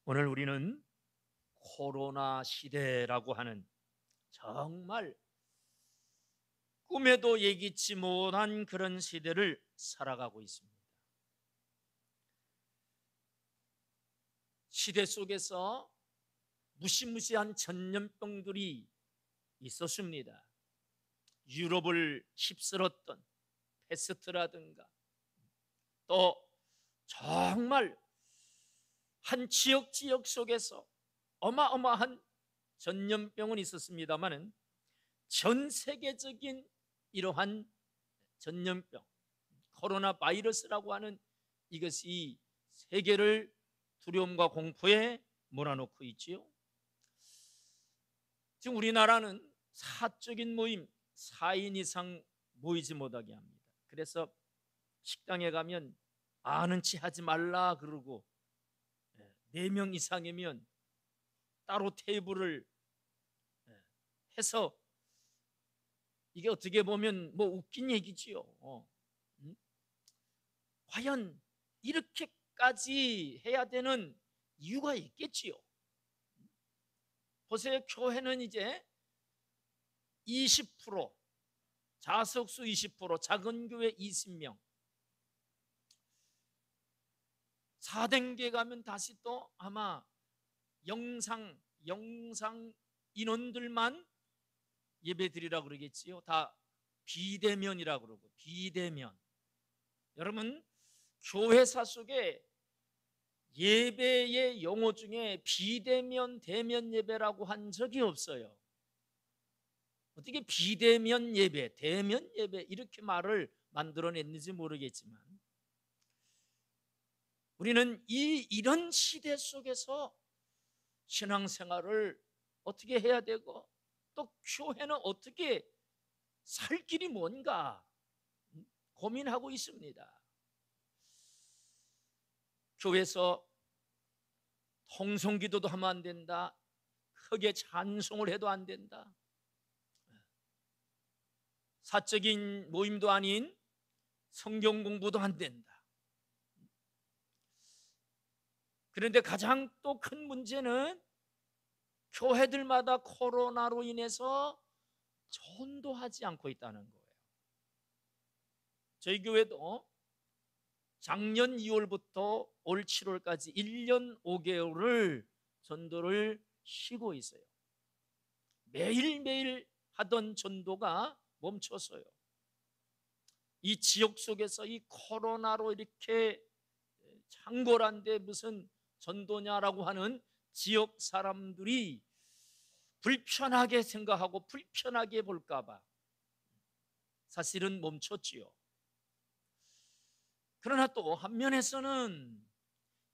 오늘 우리는 코로나 시대라고 하는 정말 꿈에도 예기치 못한 그런 시대를 살아가고 있습니다. 시대 속에서 무시무시한 전염병들이 있었습니다. 유럽을 휩쓸었던 패스트라든가, 또 정말 한 지역 속에서 어마어마한 전염병은 있었습니다마는 전 세계적인 이러한 전염병, 코로나 바이러스라고 하는 이것이 세계를 두려움과 공포에 몰아넣고 있지요. 지금 우리나라는 사적인 모임 4인 이상 모이지 못하게 합니다. 그래서 식당에 가면 아는 체 하지 말라 그러고, 4명 이상이면 따로 테이블을 해서, 이게 어떻게 보면 뭐 웃긴 얘기지요. 과연 이렇게까지 해야 되는 이유가 있겠지요. 보세요. 교회는 이제 20%, 자석수 20%, 작은 교회 20명, 4단계 가면 다시 또 아마 영상 인원들만 예배 드리라고 그러겠지요. 다 비대면이라고 그러고, 비대면. 여러분, 교회사 속에 예배의 용어 중에 비대면, 대면 예배라고 한 적이 없어요. 어떻게 비대면 예배, 대면 예배 이렇게 말을 만들어냈는지 모르겠지만, 우리는 이런 시대 속에서 신앙생활을 어떻게 해야 되고, 또 교회는 어떻게 살 길이 뭔가 고민하고 있습니다. 교회에서 통성기도도 하면 안 된다, 크게 찬송을 해도 안 된다, 사적인 모임도 아닌 성경 공부도 안 된다. 그런데 가장 또 큰 문제는 교회들마다 코로나로 인해서 전도하지 않고 있다는 거예요. 저희 교회도 작년 2월부터 올 7월까지 1년 5개월을 전도를 쉬고 있어요. 매일매일 하던 전도가 멈췄어요. 이 지역 속에서 이 코로나로 이렇게 창궐한데 무슨 전도냐라고 하는 지역 사람들이 불편하게 생각하고 불편하게 볼까봐 사실은 멈췄지요. 그러나 또 한면에서는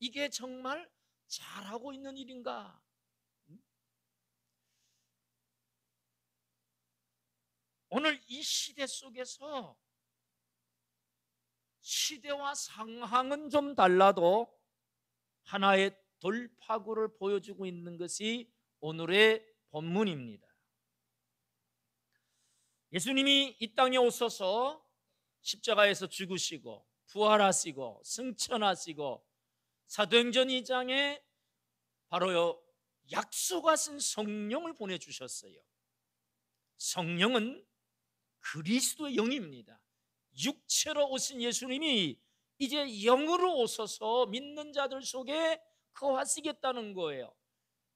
이게 정말 잘하고 있는 일인가? 오늘 이 시대 속에서 시대와 상황은 좀 달라도 하나의 돌파구를 보여주고 있는 것이 오늘의 본문입니다. 예수님이 이 땅에 오셔서 십자가에서 죽으시고 부활하시고 승천하시고 사도행전 2장에 바로 약속하신 성령을 보내주셨어요. 성령은 그리스도의 영입니다. 육체로 오신 예수님이 이제 영으로 오셔서 믿는 자들 속에 거하시겠다는 거예요.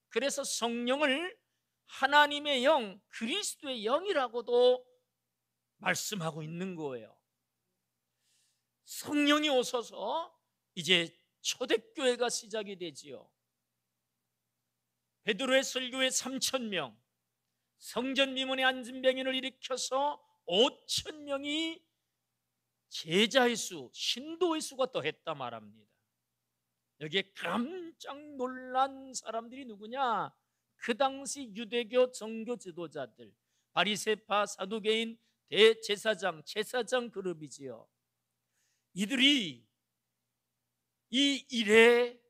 그래서 성령을 하나님의 영, 그리스도의 영이라고도 말씀하고 있는 거예요. 성령이 오셔서 이제 초대교회가 시작이 되지요. 베드로의 설교에 3,000명, 성전 미문에 앉은 병인을 일으켜서 5,000명이 제자의 수, 신도의 수가 또 했다 말합니다. 여기에 깜짝 놀란 사람들이 누구냐? 그 당시 유대교 정교 지도자들, 바리새파, 사두개인, 대제사장, 제사장 그룹이지요. 이들이 이 일에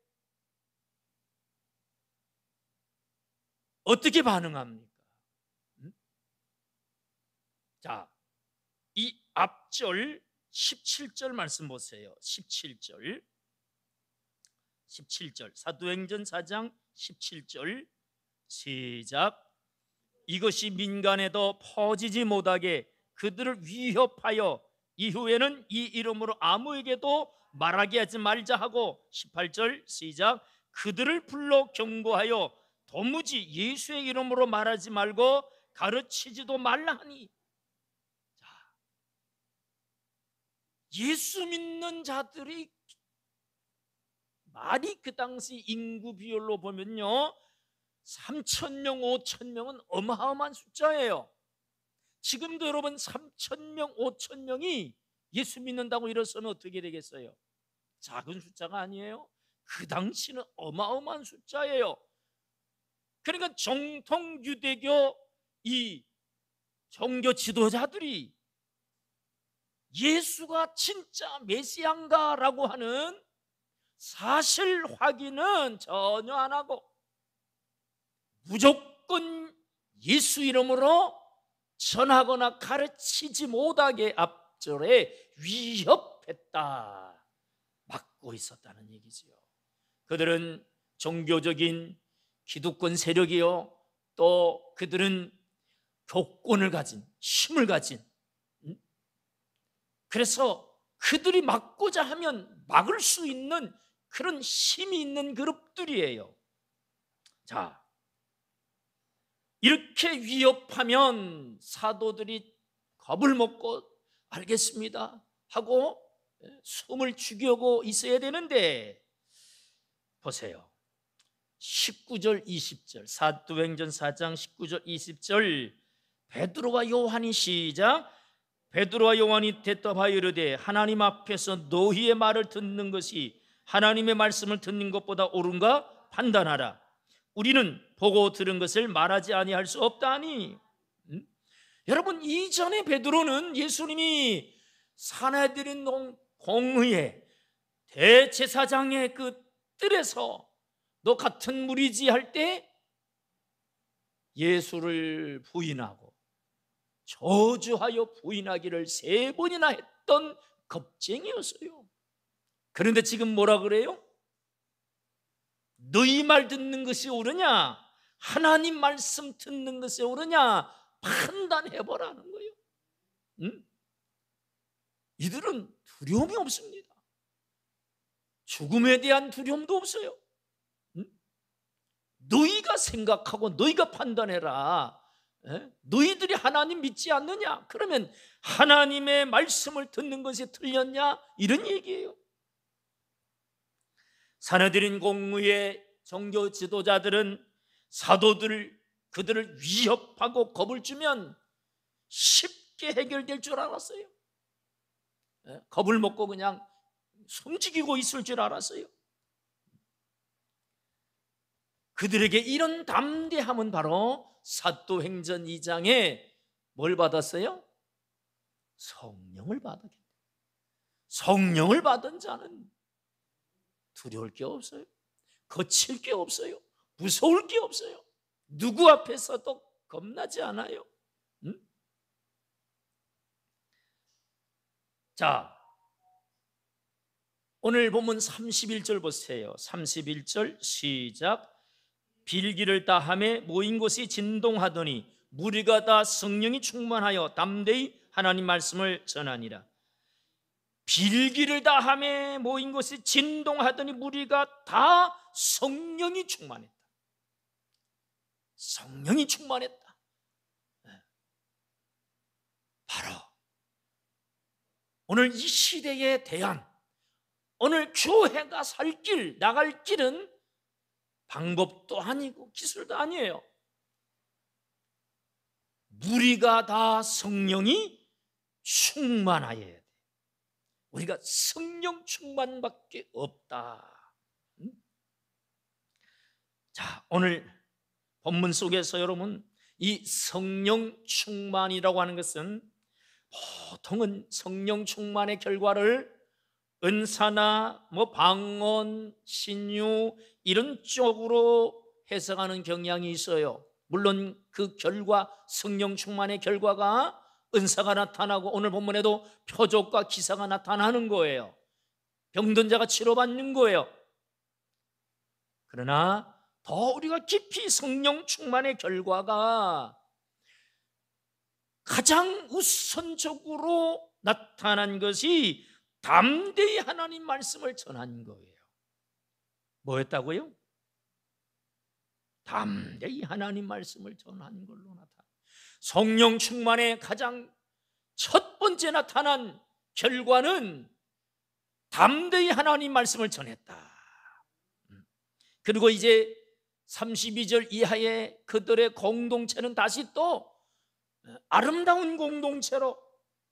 어떻게 반응합니까? 자, 이 앞절 17절 말씀 보세요. 17절 17절, 사도행전 4장 17절 시작. 이것이 민간에도 퍼지지 못하게 그들을 위협하여 이후에는 이 이름으로 아무에게도 말하게 하지 말자 하고 18절 시작. 그들을 불러 경고하여 도무지 예수의 이름으로 말하지 말고 가르치지도 말라 하니. 자, 예수 믿는 자들이 말이 그 당시 인구 비율로 보면요 3,000명, 5,000명은 어마어마한 숫자예요. 지금도 여러분 3,000명, 5,000명이 예수 믿는다고 일어서면 어떻게 되겠어요? 작은 숫자가 아니에요. 그 당시는 어마어마한 숫자예요. 그러니까 정통 유대교 이 종교 지도자들이 예수가 진짜 메시아인가라고 하는 사실 확인은 전혀 안 하고 무조건 예수 이름으로 전하거나 가르치지 못하게 앞절에 위협했다, 막고 있었다는 얘기지요. 그들은 종교적인 기득권 세력이요, 또 그들은 교권을 가진, 힘을 가진, 그래서 그들이 막고자 하면 막을 수 있는 그런 힘이 있는 그룹들이에요. 자, 이렇게 위협하면 사도들이 겁을 먹고 알겠습니다 하고 숨을 죽이고 있어야 되는데, 보세요. 19절 20절 사도행전 4장 19절 20절 베드로와 요한이 시작. 베드로와 요한이 대답하여 이르되 하나님 앞에서 너희의 말을 듣는 것이 하나님의 말씀을 듣는 것보다 옳은가 판단하라. 우리는 보고 들은 것을 말하지 아니할 수 없다니. 여러분, 이전에 베드로는 예수님이 사내들인 공의회 대제사장의 그 뜰에서 너 같은 무리지 할 때 예수를 부인하고 저주하여 부인하기를 3번이나 했던 겁쟁이였어요. 그런데 지금 뭐라 그래요? 너희 말 듣는 것이 옳으냐, 하나님 말씀 듣는 것이 옳으냐 판단해보라는 거예요. 이들은 두려움이 없습니다. 죽음에 대한 두려움도 없어요. 너희가 생각하고 너희가 판단해라. 너희들이 하나님 믿지 않느냐? 그러면 하나님의 말씀을 듣는 것이 틀렸냐? 이런 얘기예요. 사내들인 공의의 종교 지도자들은 그들을 위협하고 겁을 주면 쉽게 해결될 줄 알았어요. 겁을 먹고 그냥 숨지기고 있을 줄 알았어요. 그들에게 이런 담대함은 바로 사도행전 2장에 뭘 받았어요? 성령을 받았기 때문에. 성령을 받은 자는 두려울 게 없어요. 거칠 게 없어요. 무서울 게 없어요. 누구 앞에서도 겁나지 않아요. 자, 오늘 본문 31절 보세요. 31절 시작. 빌기를 다하매 모인 곳이 진동하더니 무리가 다 성령이 충만하여 담대히 하나님 말씀을 전하니라. 빌기를 다하매 모인 곳이 진동하더니 무리가 다 성령이 충만했다. 성령이 충만했다. 바로 오늘 이 시대에 대한, 오늘 교회가 살 길, 나갈 길은 방법도 아니고 기술도 아니에요. 무리가 다 성령이 충만하여야 돼. 우리가 성령 충만밖에 없다. 자, 오늘 본문 속에서 여러분, 이 성령 충만이라고 하는 것은 보통은 성령 충만의 결과를 은사나 방언, 신유 이런 쪽으로 해석하는 경향이 있어요. 물론 그 결과, 성령 충만의 결과가 은사가 나타나고 오늘 본문에도 표적과 기사가 나타나는 거예요. 병든 자가 치료받는 거예요. 그러나 더 우리가 깊이 성령 충만의 결과가 가장 우선적으로 나타난 것이 담대히 하나님 말씀을 전한 거예요. 뭐였다고요? 담대히 하나님 말씀을 전한 걸로 나타나. 성령 충만의 가장 첫 번째 나타난 결과는 담대히 하나님 말씀을 전했다. 그리고 이제 32절 이하의 그들의 공동체는 다시 또 아름다운 공동체로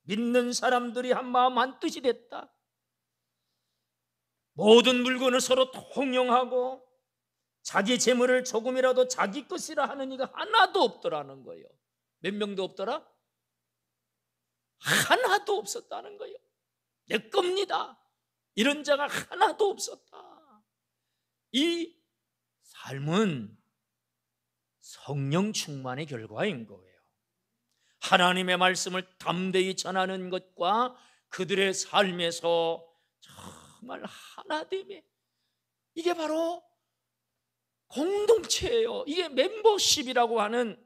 믿는 사람들이 한 마음 한 뜻이 됐다. 모든 물건을 서로 통용하고 자기 재물을 조금이라도 자기 것이라 하는 이가 하나도 없더라는 거예요. 몇 명도 없더라? 하나도 없었다는 거예요. 내 겁니다, 이런 자가 하나도 없었다. 이 삶은 성령 충만의 결과인 거예요. 하나님의 말씀을 담대히 전하는 것과 그들의 삶에서 정말 하나됨에, 이게 바로 공동체예요. 이게 멤버십이라고 하는,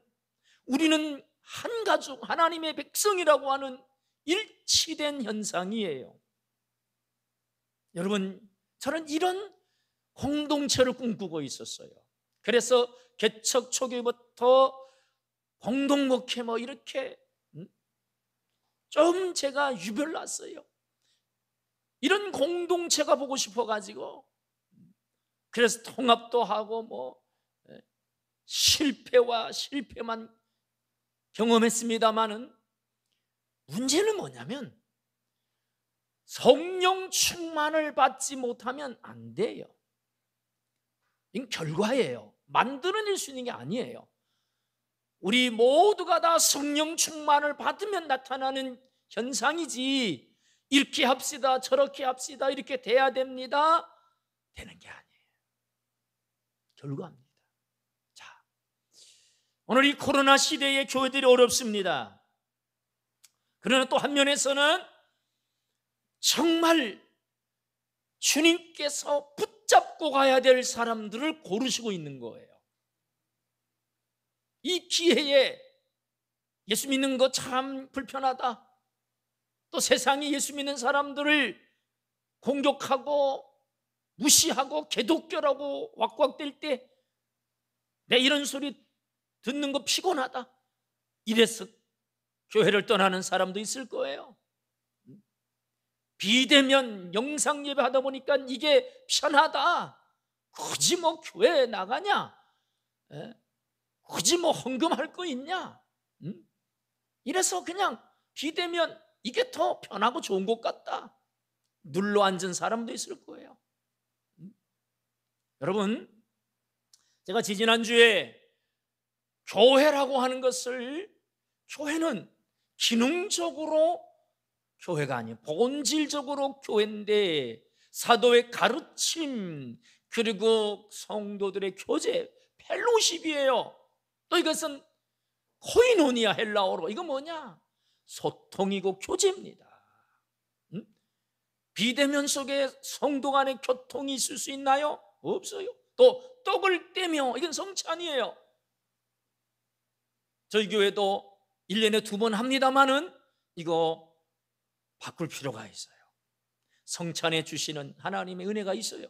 우리는 한 가족, 하나님의 백성이라고 하는 일치된 현상이에요. 여러분, 저는 이런 공동체를 꿈꾸고 있었어요. 그래서 개척 초기부터 공동목회 이렇게 좀 제가 유별났어요. 이런 공동체가 보고 싶어가지고, 그래서 통합도 하고 실패만 경험했습니다마는, 문제는 뭐냐면 성령 충만을 받지 못하면 안 돼요. 이건 결과예요. 만들어낼 수 있는 게 아니에요. 우리 모두가 다 성령 충만을 받으면 나타나는 현상이지, 이렇게 합시다, 저렇게 합시다, 이렇게 돼야 됩니다, 되는 게 아니에요. 결과입니다. 자, 오늘 이 코로나 시대에 교회들이 어렵습니다. 그러나 또 한면에서는 정말 주님께서 붙잡고 가야 될 사람들을 고르시고 있는 거예요. 이 기회에 예수 믿는 거 참 불편하다, 또 세상이 예수 믿는 사람들을 공격하고 무시하고 개독교라고 왁왁댈 때 내 이런 소리 듣는 거 피곤하다, 이래서 교회를 떠나는 사람도 있을 거예요. 비대면 영상 예배 하다 보니까 이게 편하다, 굳이 교회 나가냐, 굳이 헌금할 거 있냐, 이래서 그냥 비대면 이게 더 편하고 좋은 것 같다, 눌러 앉은 사람도 있을 거예요. 여러분, 제가 지지난주에 교회라고 하는 것을, 교회는 기능적으로 교회가 아니에요. 본질적으로 교회인데, 사도의 가르침, 그리고 성도들의 교제, 펠로십이에요. 또 이것은 코이노니아, 헬라어로 이거 뭐냐? 소통이고 교제입니다. 비대면 속에 성도 간의 교통이 있을 수 있나요? 없어요. 또 떡을 떼며, 이건 성찬이에요. 저희 교회도 1년에 2번 합니다마는 이거 바꿀 필요가 있어요. 성찬에 주시는 하나님의 은혜가 있어요.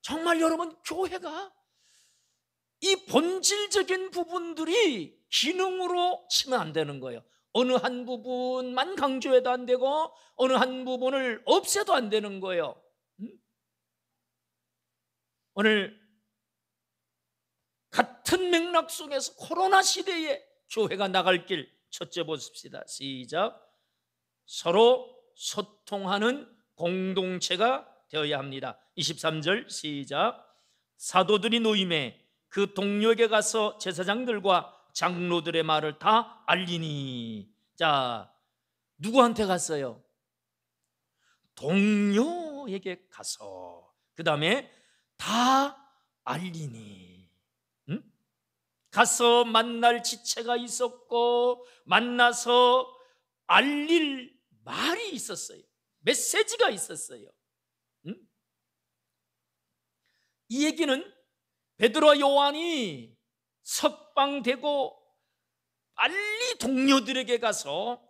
정말 여러분, 교회가 이 본질적인 부분들이 기능으로 치면 안 되는 거예요. 어느 한 부분만 강조해도 안 되고 어느 한 부분을 없애도 안 되는 거예요. 오늘 같은 맥락 속에서 코로나 시대에 교회가 나갈 길, 첫째 보십시다. 시작. 서로 소통하는 공동체가 되어야 합니다. 23절 시작. 사도들이 노임에 그 동료에게 가서 제사장들과 장로들의 말을 다 알리니. 자, 누구한테 갔어요? 동료에게 가서 그 다음에 다 알리니. 가서 만날 지체가 있었고 만나서 알릴 말이 있었어요. 메시지가 있었어요. 이 얘기는 베드로와 요한이 석방되고 빨리 동료들에게 가서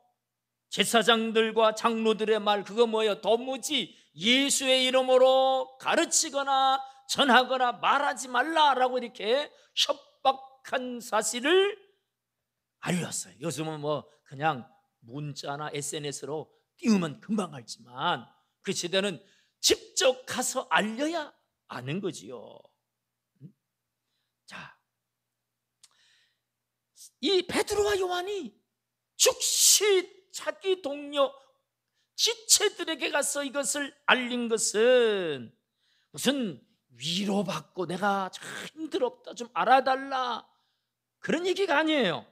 제사장들과 장로들의 말, 그거 뭐예요? 도무지 예수의 이름으로 가르치거나 전하거나 말하지 말라라고 이렇게 협박한 사실을 알렸어요. 요즘은 뭐 그냥 문자나 SNS로 띄우면 금방 알지만 그 시대는 직접 가서 알려야 아는 거지요. 자, 이 베드로와 요한이 즉시 자기 동료 지체들에게 가서 이것을 알린 것은 무슨 위로받고 내가 참 힘들었다 좀 알아달라 그런 얘기가 아니에요.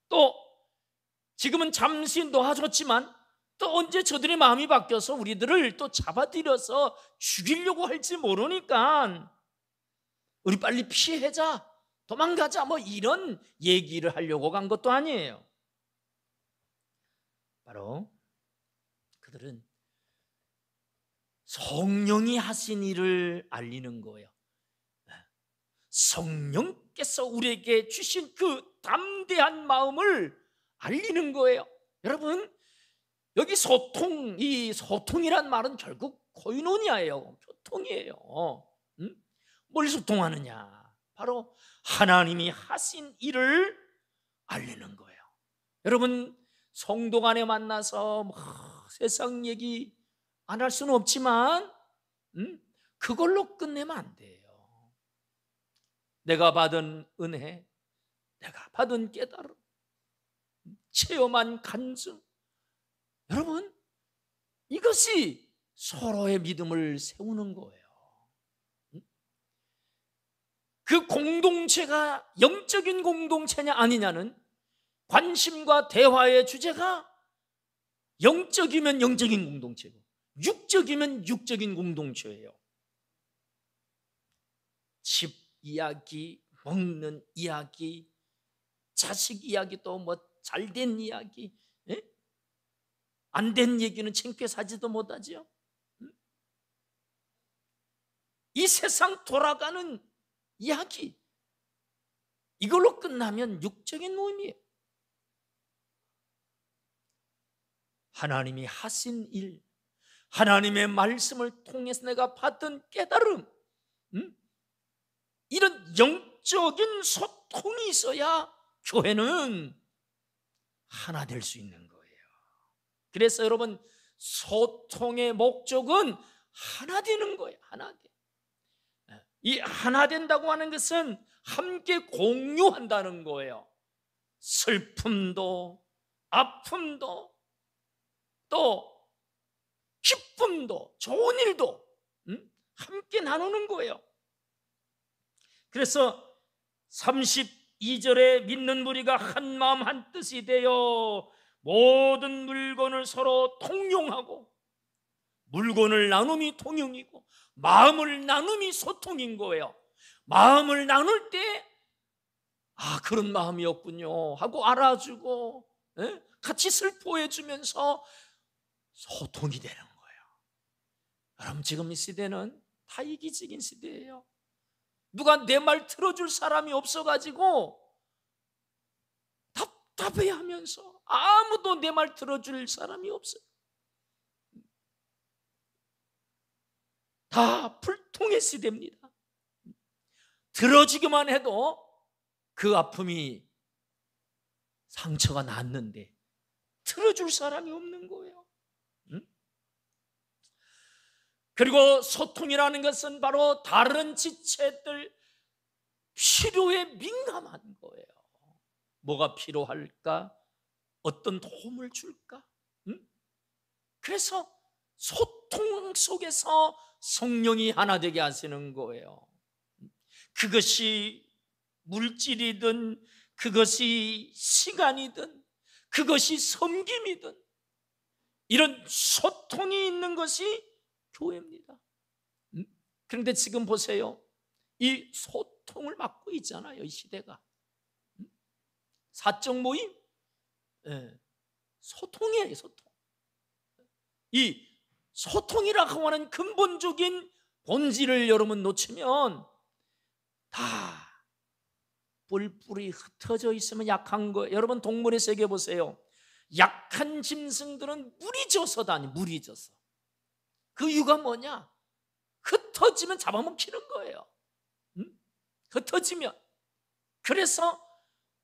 또 지금은 잠시 놓아줬지만 또 언제 저들의 마음이 바뀌어서 우리들을 또 잡아들여서 죽이려고 할지 모르니까 우리 빨리 피해자, 도망가자 뭐 이런 얘기를 하려고 간 것도 아니에요. 바로 그들은 성령이 하신 일을 알리는 거예요. 성령께서 우리에게 주신 그 담대한 마음을 알리는 거예요. 여러분, 여기 소통, 이 소통이란 말은 결국 코이노니아예요. 교통이에요. 뭘 소통하느냐? 바로 하나님이 하신 일을 알리는 거예요. 여러분, 성도 간에 만나서 뭐 세상 얘기 안 할 수는 없지만 그걸로 끝내면 안 돼요. 내가 받은 은혜, 내가 받은 깨달음, 체험한 간증, 여러분, 이것이 서로의 믿음을 세우는 거예요. 그 공동체가 영적인 공동체냐 아니냐는 관심과 대화의 주제가 영적이면 영적인 공동체고 육적이면 육적인 공동체예요. 집 이야기, 먹는 이야기, 자식 이야기, 또 뭐 잘된 이야기, 안 된 얘기는 창피해서 하지도 못하죠. 이 세상 돌아가는 이야기, 이걸로 끝나면 육적인 모임이에요. 하나님이 하신 일, 하나님의 말씀을 통해서 내가 받은 깨달음, 이런 영적인 소통이 있어야 교회는 하나 될 수 있는 거예요. 그래서 여러분, 소통의 목적은 하나 되는 거예요. 하나 돼. 이 하나 된다고 하는 것은 함께 공유한다는 거예요. 슬픔도 아픔도 또 기쁨도 좋은 일도 함께 나누는 거예요. 그래서 32절에 믿는 무리가 한 마음 한 뜻이 되어 모든 물건을 서로 통용하고, 물건을 나눔이 통용이고 마음을 나눔이 소통인 거예요. 마음을 나눌 때 그런 마음이었군요 하고 알아주고 같이 슬퍼해 주면서 소통이 되는 거예요. 여러분, 지금 이 시대는 다 이기적인 시대예요. 누가 내 말 들어줄 사람이 없어가지고 답답해하면서 아무도 내 말 들어줄 사람이 없어요. 다 불통의 시대입니다. 들어주기만 해도 그 아픔이 상처가 났는데 들어줄 사람이 없는 거예요. 그리고 소통이라는 것은 바로 다른 지체들 필요에 민감한 거예요. 뭐가 필요할까? 어떤 도움을 줄까? 그래서 소통 속에서 성령이 하나 되게 하시는 거예요. 그것이 물질이든 그것이 시간이든 그것이 섬김이든 이런 소통이 있는 것이 교회입니다. 그런데 지금 보세요. 이 소통을 막고 있잖아요, 이 시대가. 사적 모임? 소통이에요, 소통. 이 소통이라고 하는 근본적인 본질을 여러분 놓치면 다 뿔뿔이 흩어져 있으면 약한 거예요. 여러분 동물의 세계 보세요. 약한 짐승들은 무리져서 다니, 무리져서. 그 이유가 뭐냐? 흩어지면 잡아먹히는 거예요. 흩어지면. 그래서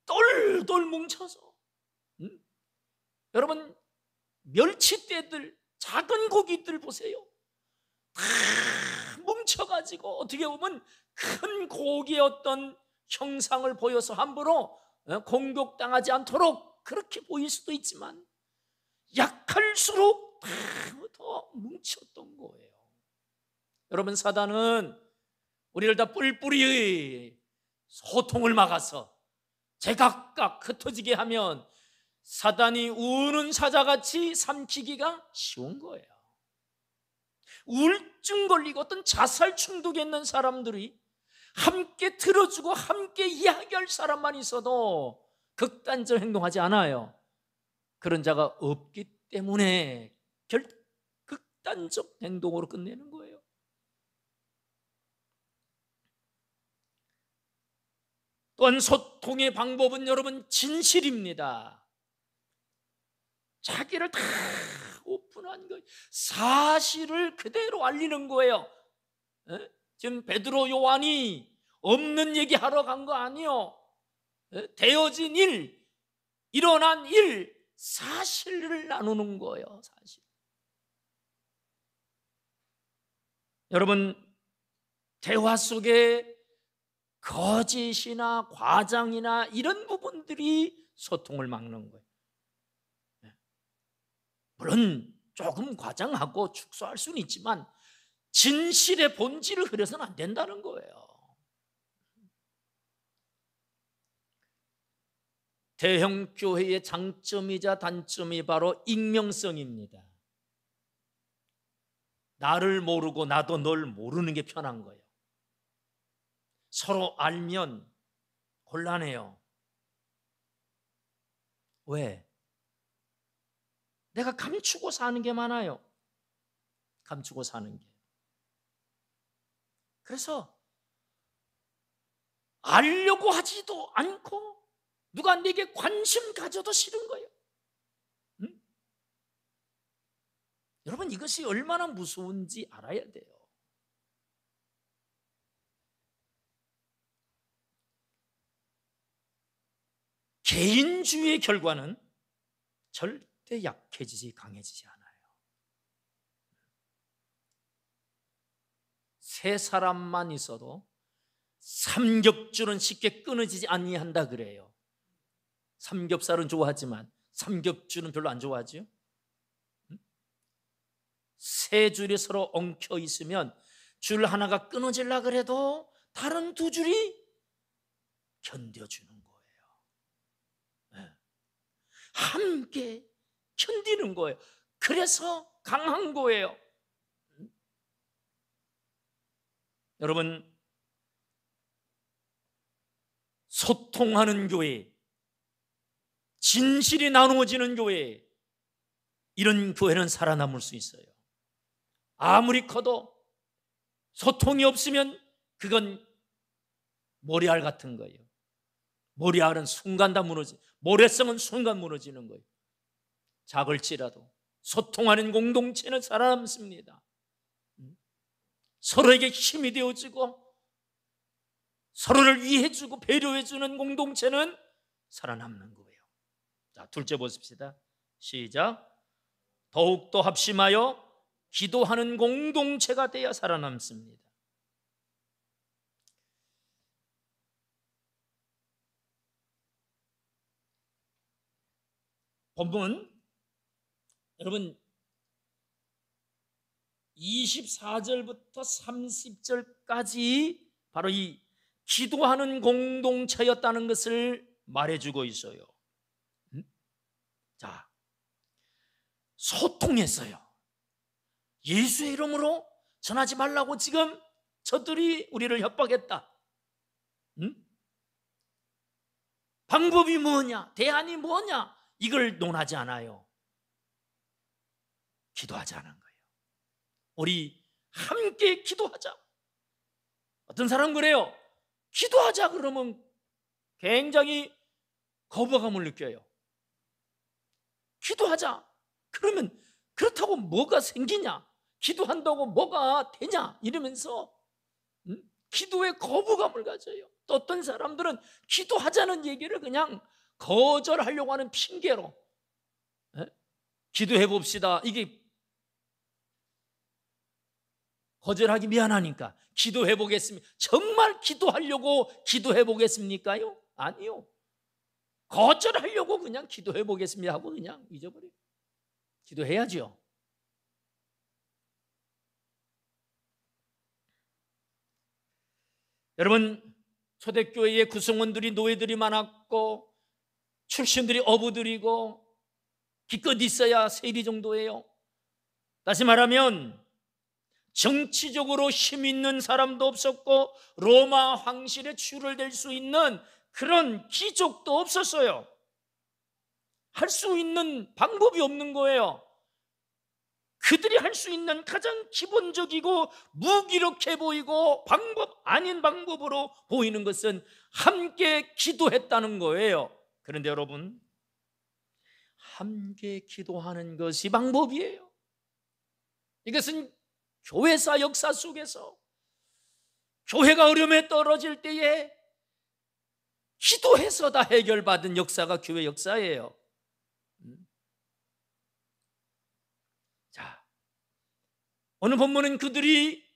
똘똘 뭉쳐서. 여러분 멸치떼들, 작은 고기들 보세요. 다 뭉쳐가지고 어떻게 보면 큰 고기의 어떤 형상을 보여서 함부로 공격당하지 않도록 그렇게 보일 수도 있지만 약할수록 더 뭉쳤던 거예요. 여러분 사단은 우리를 다 뿔뿔이 소통을 막아서 제각각 흩어지게 하면 사단이 우는 사자같이 삼키기가 쉬운 거예요. 우울증 걸리고 어떤 자살 중독에 있는 사람들이 함께 들어주고 함께 이야기할 사람만 있어도 극단적 행동하지 않아요. 그런 자가 없기 때문에 극단적 행동으로 끝내는 거예요. 또한 소통의 방법은 여러분 진실입니다. 자기를 다 오픈한 거예요. 사실을 그대로 알리는 거예요. 지금 베드로 요한이 없는 얘기하러 간 거 아니요. 되어진 일, 일어난 일, 사실을 나누는 거예요. 사실. 여러분 대화 속에 거짓이나 과장이나 이런 부분들이 소통을 막는 거예요. 물론 조금 과장하고 축소할 수는 있지만 진실의 본질을 흐려서는 안 된다는 거예요. 대형 교회의 장점이자 단점이 바로 익명성입니다. 나를 모르고 나도 널 모르는 게 편한 거예요. 서로 알면 곤란해요. 왜? 내가 감추고 사는 게 많아요. 감추고 사는 게. 그래서 알려고 하지도 않고 누가 내게 관심 가져도 싫은 거예요. 여러분 이것이 얼마나 무서운지 알아야 돼요. 개인주의의 결과는 절대 약해지지 강해지지 않아요. 세 사람만 있어도 삼겹줄은 쉽게 끊어지지 아니한다 그래요. 삼겹살은 좋아하지만 삼겹줄은 별로 안 좋아하지요. 세 줄이 서로 엉켜 있으면 줄 하나가 끊어질라 그래도 다른 두 줄이 견뎌주는 거예요. 함께 견디는 거예요. 그래서 강한 거예요. 여러분 소통하는 교회, 진실이 나누어지는 교회, 이런 교회는 살아남을 수 있어요. 아무리 커도 소통이 없으면 그건 모래알 같은 거예요. 모래알은 순간 다 모래성은 순간 무너지는 거예요. 작을지라도 소통하는 공동체는 살아남습니다. 서로에게 힘이 되어주고 서로를 위해주고 배려해주는 공동체는 살아남는 거예요. 자, 둘째 보십시다. 시작. 더욱더 합심하여 기도하는 공동체가 되어 살아남습니다. 본문 여러분 24절부터 30절까지 바로 이 기도하는 공동체였다는 것을 말해주고 있어요. 자, 소통했어요. 예수의 이름으로 전하지 말라고 지금 저들이 우리를 협박했다. 방법이 뭐냐? 대안이 뭐냐? 이걸 논하지 않아요. 기도하자는 거예요. 우리 함께 기도하자. 어떤 사람은 그래요. 기도하자 그러면 굉장히 거부감을 느껴요. 기도하자 그러면 그렇다고 뭐가 생기냐, 기도한다고 뭐가 되냐 이러면서 기도에 거부감을 가져요. 또 어떤 사람들은 기도하자는 얘기를 그냥 거절하려고 하는 핑계로 기도해 봅시다, 이게 거절하기 미안하니까 기도해 보겠습니다. 정말 기도하려고 기도해 보겠습니까요? 아니요. 거절하려고 그냥 기도해 보겠습니다 하고 그냥 잊어버려요. 기도해야죠. 여러분, 초대교회에 구성원들이, 노예들이 많았고 출신들이 어부들이고 기껏 있어야 세리 정도예요. 다시 말하면 정치적으로 힘 있는 사람도 없었고 로마 황실의 주를 댈 수 있는 그런 귀족도 없었어요. 할 수 있는 방법이 없는 거예요. 그들이 할 수 있는 가장 기본적이고 무기력해 보이고 방법 아닌 방법으로 보이는 것은 함께 기도했다는 거예요. 그런데 여러분, 함께 기도하는 것이 방법이에요. 이것은 교회사 역사 속에서 교회가 어려움에 떨어질 때에 기도해서 다 해결받은 역사가 교회 역사예요. 자, 오늘 본문은 그들이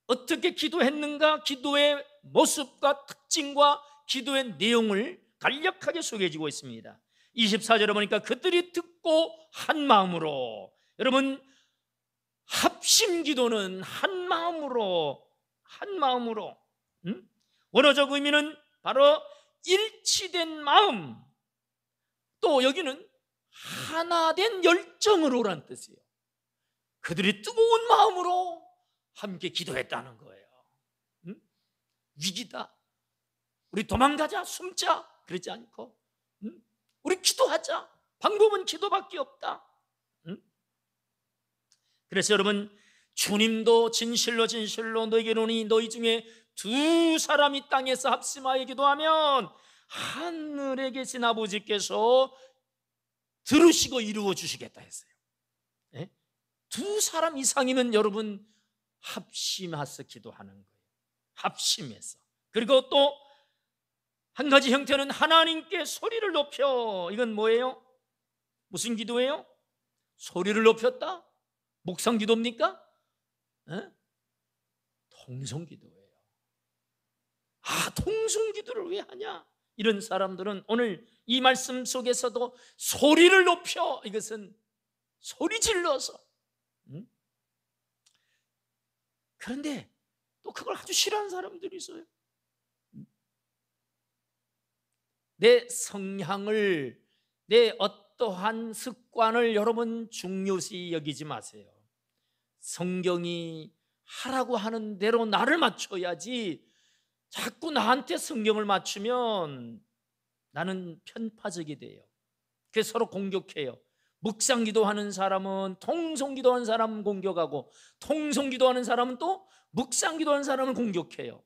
어떻게 기도했는가, 기도의 모습과 특징과 기도의 내용을 간략하게 소개해주고 있습니다. 24절에 보니까 그들이 듣고 한 마음으로, 여러분 합심 기도는 한 마음으로, 원어적 의미는 바로 일치된 마음, 또 여기는 하나된 열정으로란 뜻이에요. 그들이 뜨거운 마음으로 함께 기도했다는 거예요. 위기다, 우리 도망가자, 숨자, 그러지 않고 우리 기도하자, 방법은 기도밖에 없다. 그래서 여러분, 주님도 진실로 너에게 이르노니 너희 중에 두 사람이 땅에서 합심하여 기도하면 하늘에 계신 아버지께서 들으시고 이루어 주시겠다 했어요. 두 사람 이상이면 여러분 합심해서 기도하는 거예요. 합심해서. 그리고 또 한 가지 형태는 하나님께 소리를 높여. 이건 뭐예요? 무슨 기도예요? 소리를 높였다? 묵상 기도입니까? 통성 기도예요. 통성 기도를 왜 하냐? 이런 사람들은 오늘 이 말씀 속에서도 소리를 높여, 이것은 소리 질러서. 그런데 또 그걸 아주 싫어하는 사람들이 있어요. 내 성향을, 내 어떠한 습관을 여러분 중요시 여기지 마세요. 성경이 하라고 하는 대로 나를 맞춰야지, 자꾸 나한테 성경을 맞추면 나는 편파적이 돼요. 그래서 서로 공격해요. 묵상 기도하는 사람은 통성 기도하는 사람은 공격하고, 통성 기도하는 사람은 또 묵상 기도하는 사람을 공격해요.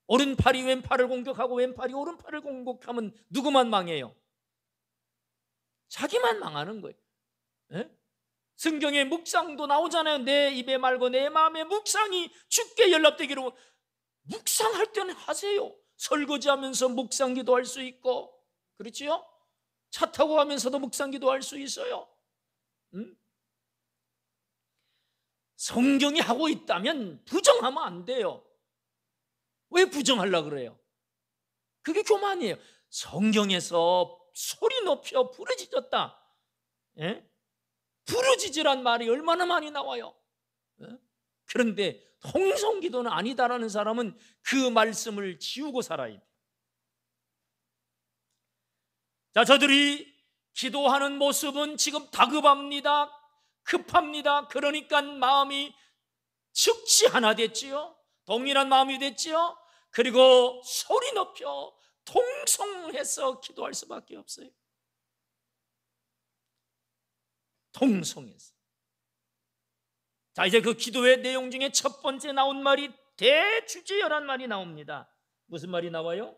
오른팔이 왼팔을 공격하고 왼팔이 오른팔을 공격하면 누구만 망해요? 자기만 망하는 거예요. 성경에 묵상도 나오잖아요. 내 입에 말고 내 마음에 묵상이 주께 연락되기로. 묵상할 때는 하세요. 설거지하면서 묵상 기도할 수 있고, 그렇지요? 차 타고 가면서도 묵상 기도할 수 있어요. 성경이 하고 있다면 부정하면 안 돼요. 왜 부정하려고 그래요? 그게 교만이에요. 성경에서 소리 높여 부르짖었다, 부르짖으란 말이 얼마나 많이 나와요. 그런데 통성기도는 아니다라는 사람은 그 말씀을 지우고 살아야 돼요. 자, 저들이 기도하는 모습은 지금 다급합니다. 급합니다. 그러니까 마음이 즉시 하나 됐지요. 동일한 마음이 됐지요. 그리고 소리 높여 통성해서 기도할 수밖에 없어요. 통성해서. 자, 이제 그 기도의 내용 중에 첫 번째 나온 말이 대주제여란 말이 나옵니다. 무슨 말이 나와요?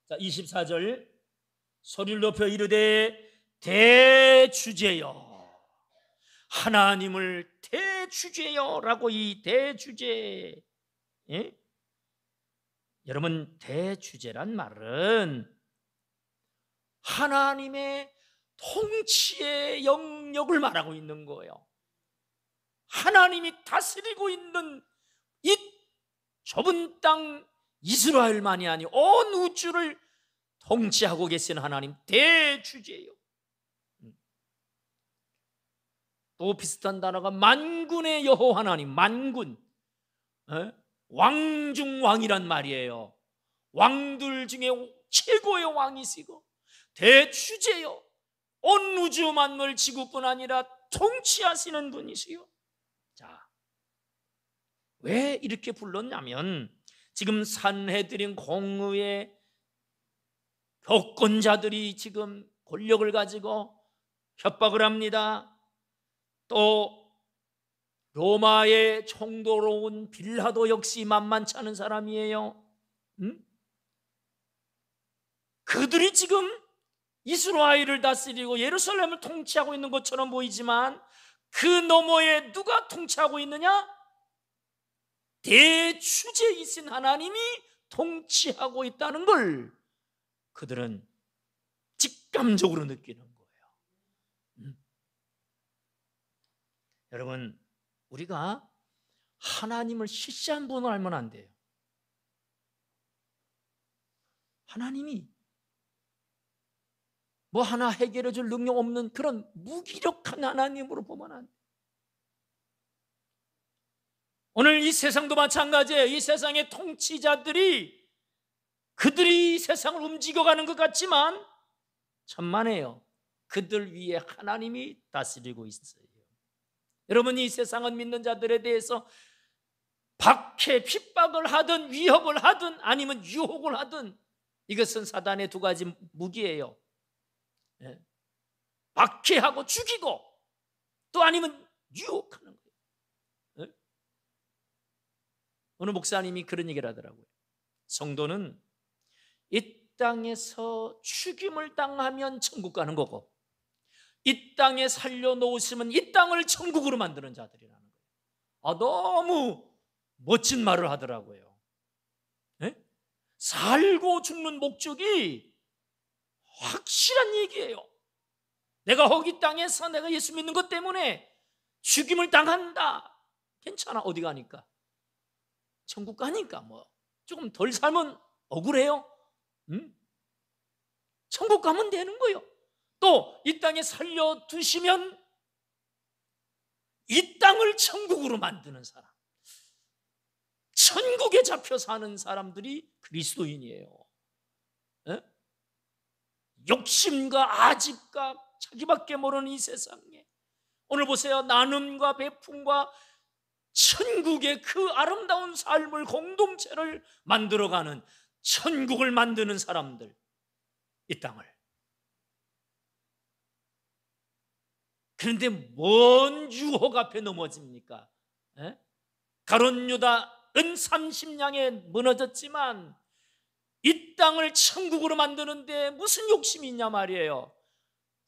자, 24절 소리를 높여 이르되 대주제여, 하나님을 대주제여라고. 이 대주제, 예? 여러분, 대주제란 말은 하나님의 통치의 영역을 말하고 있는 거예요. 하나님이 다스리고 있는 이 좁은 땅 이스라엘만이 아니 온 우주를 통치하고 계신 하나님, 대주제요. 또 비슷한 단어가 만군의 여호와 하나님, 만군, 왕중왕이란 말이에요. 왕들 중에 최고의 왕이시고 대주제요, 온 우주 만물 지구뿐 아니라 통치하시는 분이시요. 자, 왜 이렇게 불렀냐면 지금 산헤드린 공의의 교권자들이 지금 권력을 가지고 협박을 합니다. 또 로마의 총독으로 온 빌라도 역시 만만치 않은 사람이에요. 그들이 지금 이스라엘을 다스리고 예루살렘을 통치하고 있는 것처럼 보이지만 그 너머에 누가 통치하고 있느냐? 대주제이신 하나님이 통치하고 있다는 걸 그들은 직감적으로 느끼는 거예요. 여러분, 우리가 하나님을 시시한 분으로 알면 안 돼요. 하나님이 뭐 하나 해결해 줄 능력 없는 그런 무기력한 하나님으로 보면 안 돼요. 오늘 이 세상도 마찬가지예요. 이 세상의 통치자들이 그들이 세상을 움직여가는 것 같지만 천만에요, 그들 위에 하나님이 다스리고 있어요. 여러분, 이 세상은 믿는 자들에 대해서 박해, 핍박을 하든 위협을 하든 아니면 유혹을 하든 이것은 사단의 두 가지 무기예요. 박해하고 죽이고 또 아니면 유혹하는 거예요. 어느 목사님이 그런 얘기를 하더라고요. 성도는 이 땅에서 죽임을 당하면 천국 가는 거고 이 땅에 살려놓으시면 이 땅을 천국으로 만드는 자들이라는 거예요. 너무 멋진 말을 하더라고요. 살고 죽는 목적이 확실한 얘기예요. 내가 거기 땅에서 내가 예수 믿는 것 때문에 죽임을 당한다, 괜찮아. 어디 가니까? 천국 가니까. 뭐 조금 덜 살면 억울해요? 천국 가면 되는 거예요. 또 이 땅에 살려두시면 이 땅을 천국으로 만드는 사람, 천국에 잡혀 사는 사람들이 그리스도인이에요. 욕심과 아집과 자기밖에 모르는 이 세상에 오늘 보세요. 나눔과 베품과 천국의 그 아름다운 삶을, 공동체를 만들어가는, 천국을 만드는 사람들, 이 땅을. 그런데 뭔 유혹 앞에 넘어집니까? 가룟 유다 은 30냥에 무너졌지만 이 땅을 천국으로 만드는데 무슨 욕심이 있냐 말이에요.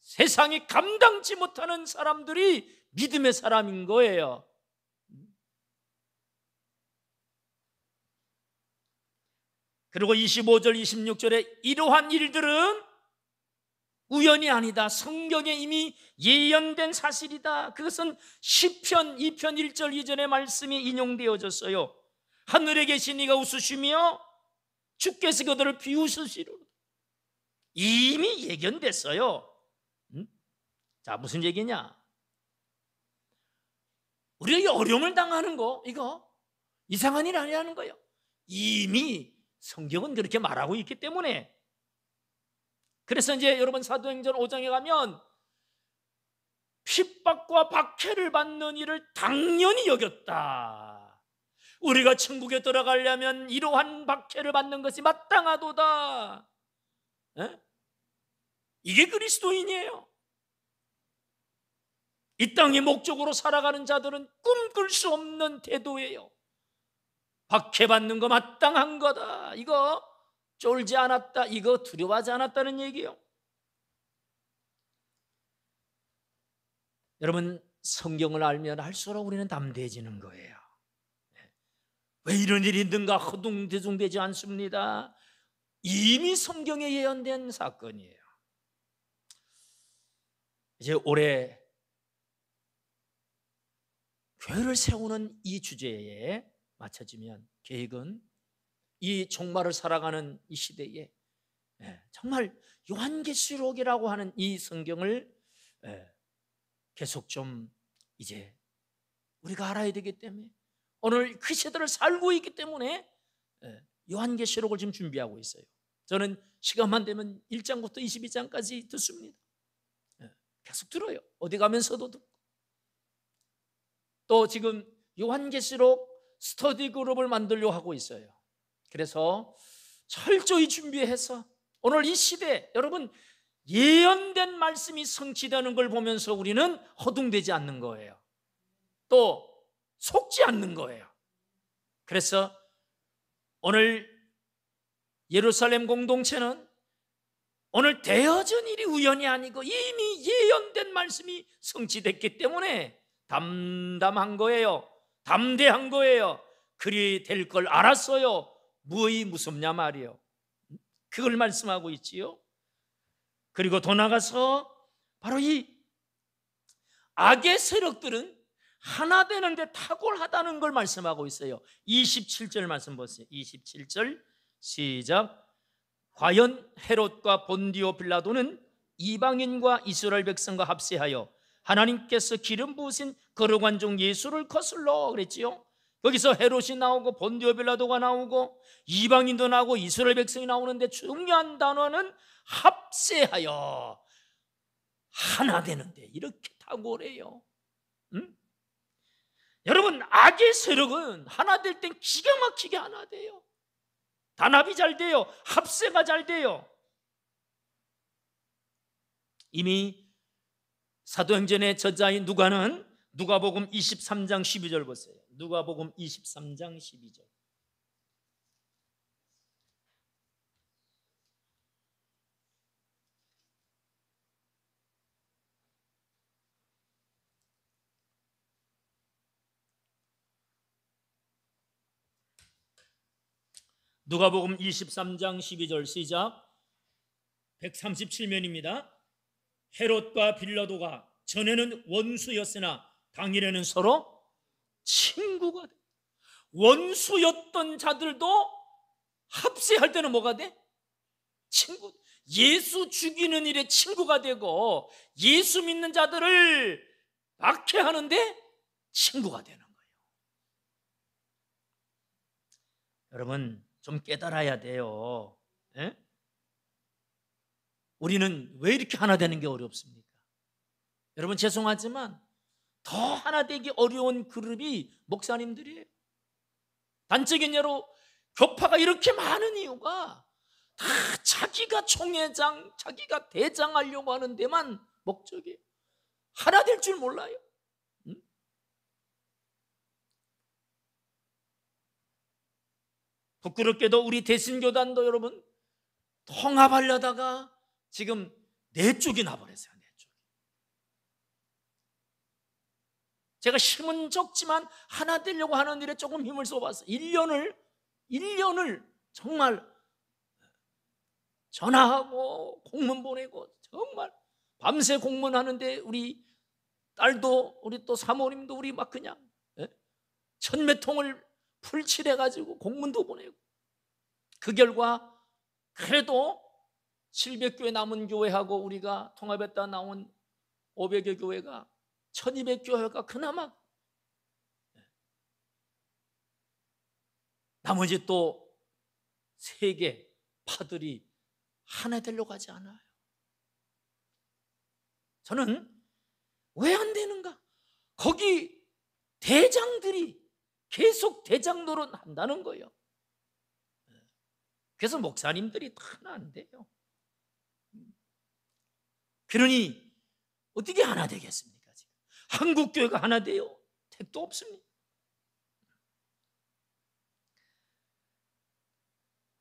세상이 감당치 못하는 사람들이 믿음의 사람인 거예요. 그리고 25절 26절에 이러한 일들은 우연이 아니다, 성경에 이미 예언된 사실이다. 그것은 시편 2편 1절 2절의 말씀이 인용되어졌어요. 하늘에 계신 이가 웃으시며 주께서 그들을 비웃으시리로다. 이미 예견됐어요. 자, 무슨 얘기냐? 우리가 어려움을 당하는 거, 이거 이상한 일 아니라는 거예요. 이미 성경은 그렇게 말하고 있기 때문에. 그래서 이제 여러분 사도행전 5장에 가면 핍박과 박해를 받는 일을 당연히 여겼다. 우리가 천국에 들어가려면 이러한 박해를 받는 것이 마땅하도다. 이게 그리스도인이에요. 이 땅의 목적으로 살아가는 자들은 꿈꿀 수 없는 태도예요. 박해받는 거 마땅한 거다, 이거 쫄지 않았다, 이거 두려워하지 않았다는 얘기예요. 여러분, 성경을 알면 알수록 우리는 담대해지는 거예요. 왜 이런 일이 있는가 허둥대둥되지 않습니다. 이미 성경에 예언된 사건이에요. 이제 올해 교회를 세우는 이 주제에 맞춰지면 계획은 이 종말을 살아가는 이 시대에 정말 요한계시록이라고 하는 이 성경을 계속 좀 이제 우리가 알아야 되기 때문에, 오늘 그 시대를 살고 있기 때문에 요한계시록을 지금 준비하고 있어요. 저는 시간만 되면 1장부터 22장까지 듣습니다. 계속 들어요. 어디 가면서도 듣고. 또 지금 요한계시록 스터디 그룹을 만들려고 하고 있어요. 그래서 철저히 준비해서 오늘 이 시대, 여러분, 예언된 말씀이 성취되는 걸 보면서 우리는 허둥대지 않는 거예요. 또 속지 않는 거예요. 그래서 오늘 예루살렘 공동체는 오늘 되어진 일이 우연이 아니고 이미 예언된 말씀이 성취됐기 때문에 담담한 거예요. 담대한 거예요. 그리 될 걸 알았어요. 무의 무섭냐 말이요. 그걸 말씀하고 있지요. 그리고 더 나가서 바로 이 악의 세력들은 하나 되는데 탁월하다는 걸 말씀하고 있어요. 27절 말씀 보세요. 27절 시작. 과연 헤롯과 본디오 빌라도는 이방인과 이스라엘 백성과 합세하여 하나님께서 기름 부으신 거룩한 종 예수를 거슬러 그랬지요. 거기서 헤롯이 나오고 본디오 빌라도가 나오고 이방인도 나오고 이스라엘 백성이 나오는데 중요한 단어는 합세하여 하나 되는데, 이렇게 탁월해요. 여러분, 악의 세력은 하나 될 땐 기가 막히게 하나 돼요. 단합이 잘 돼요. 합세가 잘 돼요. 이미 사도행전의 저자인 누가는 누가복음 23장 12절 보세요. 누가복음 23장 12절. 누가복음 23장 12절 시작. 137면입니다. 헤롯과 빌라도가 전에는 원수였으나 당일에는 서로 친구가 돼. 원수였던 자들도 합세할 때는 뭐가 돼? 친구. 예수 죽이는 일에 친구가 되고 예수 믿는 자들을 박해하는데 친구가 되는 거예요. 여러분, 좀 깨달아야 돼요. 에? 우리는 왜 이렇게 하나 되는 게 어렵습니까? 여러분, 죄송하지만 더 하나 되기 어려운 그룹이 목사님들이에요. 단적인 예로 교파가 이렇게 많은 이유가 다 자기가 총회장, 자기가 대장하려고 하는 데만 목적이에요. 하나 될 줄 몰라요. 부끄럽게도 우리 대신교단도 여러분 통합하려다가 지금 네 쪽이 나버렸어요. 네 쪽. 제가 힘은 적지만 하나 되려고 하는 일에 조금 힘을 써봤어요. 1년을 정말 전화하고 공문 보내고 정말 밤새 공문하는데 우리 딸도 우리 또 사모님도 우리 막 그냥 천몇 통을 풀칠해가지고 공문도 보내고, 그 결과 그래도 700교회 남은 교회하고 우리가 통합했다 나온 500여 교회가 1200교회가 그나마, 나머지 또 3개 파들이 하나 되려고 하지 않아요. 저는 왜 안 되는가? 거기 대장들이 계속 대장 노릇 한다는 거예요. 그래서 목사님들이 하나 안 돼요. 그러니 어떻게 하나 되겠습니까? 지금 한국교회가 하나 돼요? 택도 없습니다.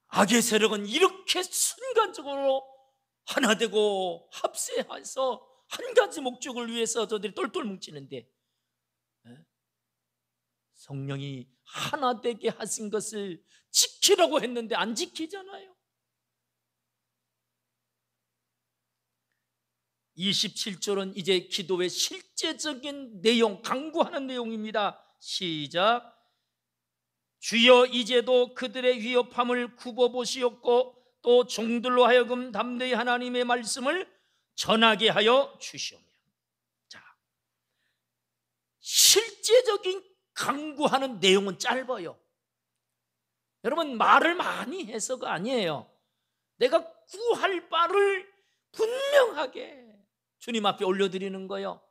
악의 세력은 이렇게 순간적으로 하나 되고 합세해서 한 가지 목적을 위해서 저들이 똘똘 뭉치는데, 성령이 하나 되게 하신 것을 지키라고 했는데 안 지키잖아요. 27절은 이제 기도의 실제적인 내용, 강구하는 내용입니다. 시작. 주여 이제도 그들의 위협함을 굽어보시옵고 또 종들로 하여금 담대히 하나님의 말씀을 전하게 하여 주시오며. 자, 실제적인 강구하는 내용은 짧아요. 여러분, 말을 많이 해서가 아니에요. 내가 구할 바를 분명하게 주님 앞에 올려드리는 거예요.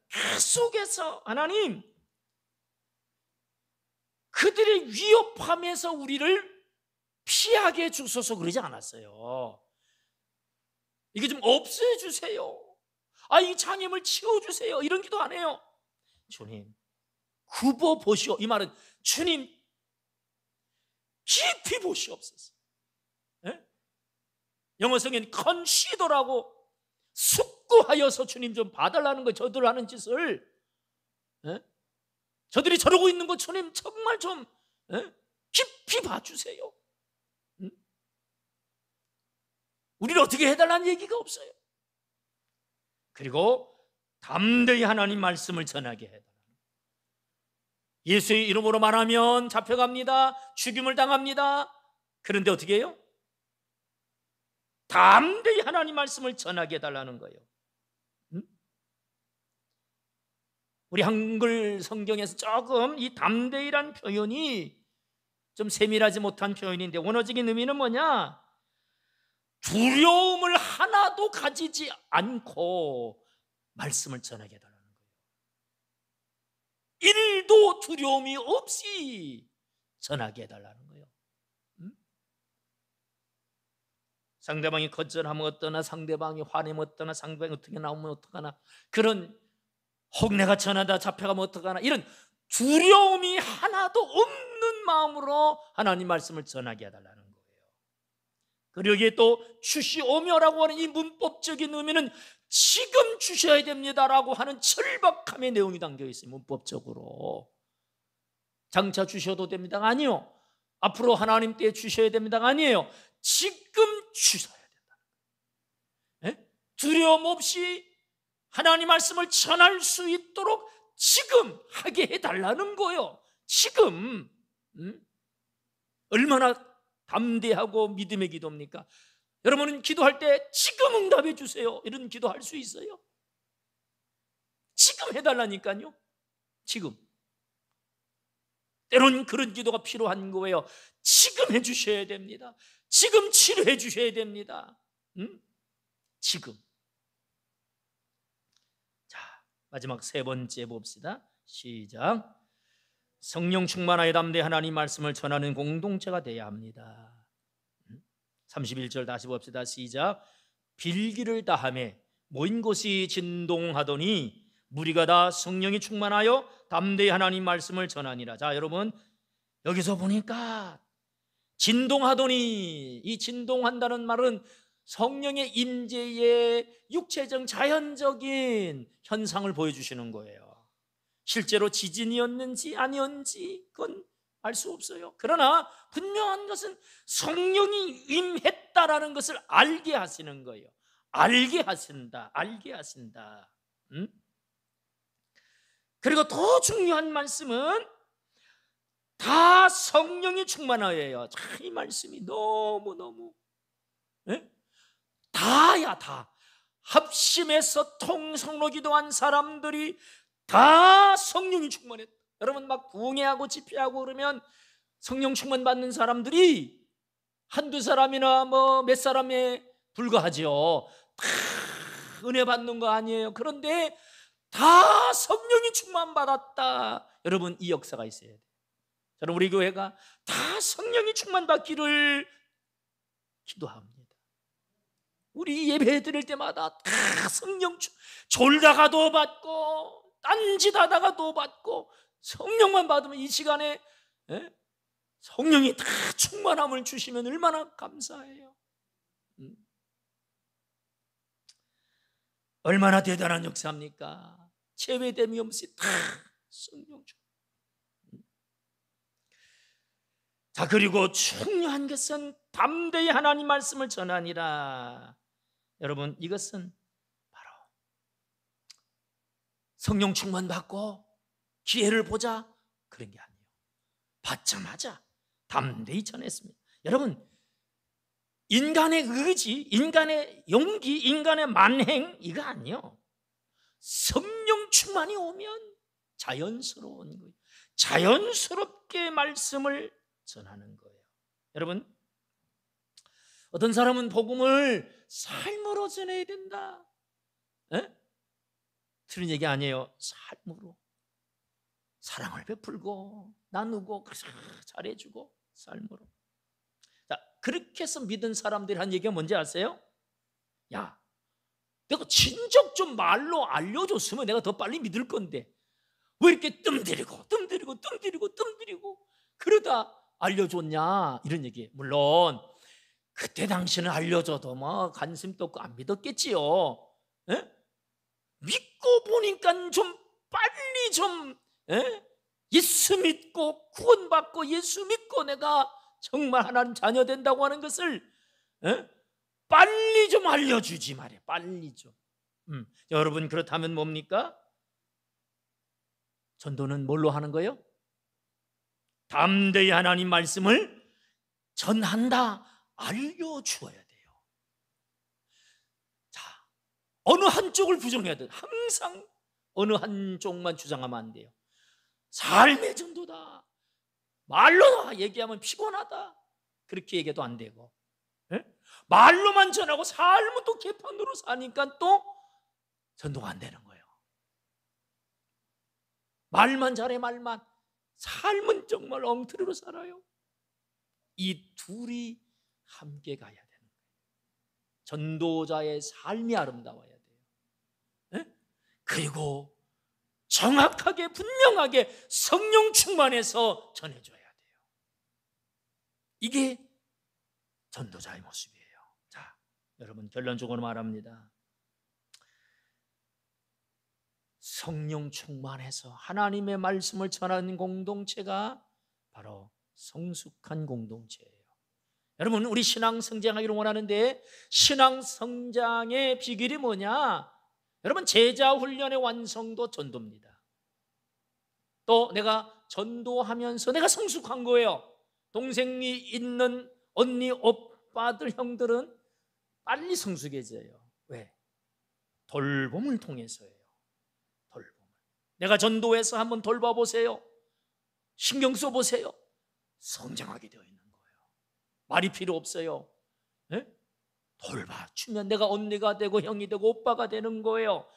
계속해서 하나님, 그들의 위협함에서 우리를 피하게 해주소서 그러지 않았어요. 이게 좀 없애주세요. 이 장애물 치워주세요. 이런 기도 안 해요. 주님, 굽어보시오. 이 말은 주님 깊이 보시옵소서. 영어 성경에 컨시더라고 숙고하여서 주님 좀 봐달라는 거예요. 저들 하는 짓을. 저들이 저러고 있는 거 주님 정말 좀 깊이 봐주세요. 우리를 어떻게 해달라는 얘기가 없어요. 그리고 담대히 하나님 말씀을 전하게 해달라. 예수의 이름으로 말하면 잡혀갑니다. 죽임을 당합니다. 그런데 어떻게 해요? 담대히 하나님 말씀을 전하게 해달라는 거예요. 우리 한글 성경에서 조금 이 담대히란 표현이 좀 세밀하지 못한 표현인데, 원어적인 의미는 뭐냐? 두려움을 하나도 가지지 않고 말씀을 전하게 해달라는 거예요. 1도 두려움이 없이 전하게 해달라는 거예요. 상대방이 거절하면 어떠나, 상대방이 화내면 어떠나, 상대방이 어떻게 나오면 어떡하나, 그런, 혹 내가 전하다 잡혀가면 어떡하나, 이런 두려움이 하나도 없는 마음으로 하나님 말씀을 전하게 해달라는 거예요. 그리고 여기에 또 주시오며라고 하는 이 문법적인 의미는 지금 주셔야 됩니다라고 하는 절박함의 내용이 담겨 있어요. 문법적으로. 장차 주셔도 됩니다가 아니요. 앞으로 하나님 때 주셔야 됩니다가 아니에요. 지금 주셔야 된다. 두려움 없이 하나님 말씀을 전할 수 있도록 지금 하게 해달라는 거예요. 지금. 얼마나 담대하고 믿음의 기도입니까? 여러분은 기도할 때 지금 응답해 주세요, 이런 기도할 수 있어요? 지금 해달라니까요. 지금. 때로는 그런 기도가 필요한 거예요. 지금 해주셔야 됩니다. 지금 치료해 주셔야 됩니다. 지금. 자, 마지막 세 번째 봅시다. 시작. 성령 충만하여 담대히 하나님 말씀을 전하는 공동체가 되어야 합니다. 31절 다시 봅시다. 시작. 빌기를 다하며 모인 곳이 진동하더니 무리가 다 성령이 충만하여 담대히 하나님 말씀을 전하니라. 자, 여러분, 여기서 보니까 진동하더니, 이 진동한다는 말은 성령의 임재의 육체적 자연적인 현상을 보여주시는 거예요. 실제로 지진이었는지 아니었는지 그건 알 수 없어요. 그러나 분명한 것은 성령이 임했다라는 것을 알게 하시는 거예요. 알게 하신다. 알게 하신다. 그리고 더 중요한 말씀은 다 성령이 충만하여요. 이 말씀이 너무너무 다야. 다 합심해서 통성로 기도한 사람들이 다 성령이 충만했다. 여러분, 막 부흥회하고 집회하고 그러면 성령 충만 받는 사람들이 한두 사람이나 몇 사람에 불과하죠. 다 은혜 받는 거 아니에요. 그런데 다 성령이 충만 받았다. 여러분, 이 역사가 있어야 돼요. 저는 우리 교회가 다 성령이 충만 받기를 기도합니다. 우리 예배 드릴 때마다 다 성령 졸다가도 받고 딴짓하다가도 받고 성령만 받으면 이 시간에 성령이 다 충만함을 주시면 얼마나 감사해요. 얼마나 대단한 역사입니까? 제외됨이 없이 다 성령 주. 자, 그리고 중요한 것은 담대히 하나님 말씀을 전하니라. 여러분, 이것은 바로 성령 충만 받고 기회를 보자 그런 게 아니에요. 받자마자 담대히 전했습니다. 여러분, 인간의 의지, 인간의 용기, 인간의 만행 이거 아니에요. 성령 충만이 오면 자연스러운 거예요. 자연스럽게 말씀을 전하는 거예요. 여러분, 어떤 사람은 복음을 삶으로 전해야 된다. 틀린 얘기 아니에요. 삶으로 사랑을 베풀고 나누고 잘해주고 삶으로. 자, 그렇게 해서 믿은 사람들이 한 얘기가 뭔지 아세요? 야, 내가 진작 좀 말로 알려줬으면 내가 더 빨리 믿을 건데 왜 이렇게 뜸들이고 그러다 알려줬냐, 이런 얘기. 물론 그때 당시는 알려줘도 뭐 관심도 없고 안 믿었겠지요. 믿고 보니까 좀 빨리 좀 예수 믿고 구원받고 예수 믿고 내가 정말 하나님 자녀 된다고 하는 것을 빨리 좀 알려주지 말이에요. 빨리 좀. 여러분, 그렇다면 뭡니까? 전도는 뭘로 하는 거예요? 담대히 하나님 말씀을 전한다, 알려주어야 돼요. 자, 어느 한쪽을 부정해야 돼요. 항상 어느 한쪽만 주장하면 안 돼요. 삶의 전도다, 말로 얘기하면 피곤하다, 그렇게 얘기해도 안 되고, 말로만 전하고 삶은 또 개판으로 사니까 또 전도가 안 되는 거예요. 말만 잘해, 말만. 삶은 정말 엉터리로 살아요. 이 둘이 함께 가야 되는 거예요. 전도자의 삶이 아름다워야 돼요. 그리고 정확하게 분명하게 성령 충만해서 전해줘야 돼요. 이게 전도자의 모습이에요. 자, 여러분, 결론적으로 말합니다. 성령 충만해서 하나님의 말씀을 전하는 공동체가 바로 성숙한 공동체예요. 여러분, 우리 신앙 성장하기를 원하는데 신앙 성장의 비결이 뭐냐? 여러분, 제자 훈련의 완성도 전도입니다. 또 내가 전도하면서 내가 성숙한 거예요. 동생이 있는 언니, 오빠들, 형들은 빨리 성숙해져요. 왜? 돌봄을 통해서예요. 돌봄을. 내가 전도해서 한번 돌봐보세요. 신경 써보세요. 성장하게 되어 있는 거예요. 말이 필요 없어요. 돌봐주면 내가 언니가 되고 형이 되고 오빠가 되는 거예요.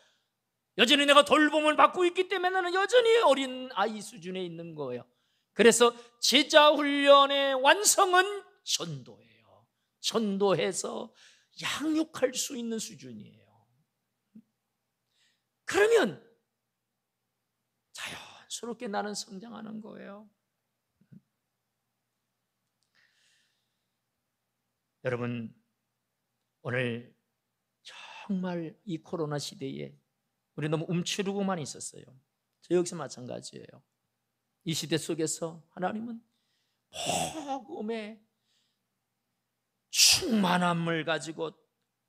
여전히 내가 돌봄을 받고 있기 때문에 나는 여전히 어린 아이 수준에 있는 거예요. 그래서 제자 훈련의 완성은 전도예요. 전도해서 양육할 수 있는 수준이에요. 그러면 자연스럽게 나는 성장하는 거예요. 여러분, 오늘 정말 이 코로나 시대에 우리 너무 움츠르고만 있었어요. 저 역시 마찬가지예요. 이 시대 속에서 하나님은 복음의 충만함을 가지고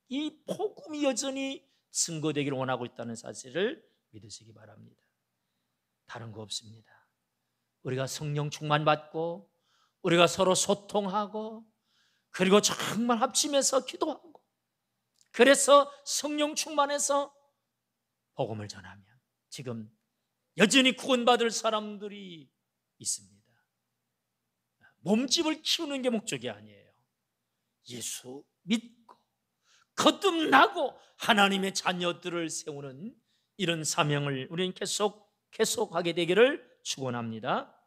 이 복음이 여전히 증거되기를 원하고 있다는 사실을 믿으시기 바랍니다. 다른 거 없습니다. 우리가 성령 충만 받고 우리가 서로 소통하고 그리고 정말 합심해서 기도하고 그래서 성령 충만해서 복음을 전하면 지금 여전히 구원받을 사람들이 있습니다. 몸집을 키우는 게 목적이 아니에요. 예수 믿고 거듭나고 하나님의 자녀들을 세우는 이런 사명을 우리는 계속하게 되기를 축원합니다.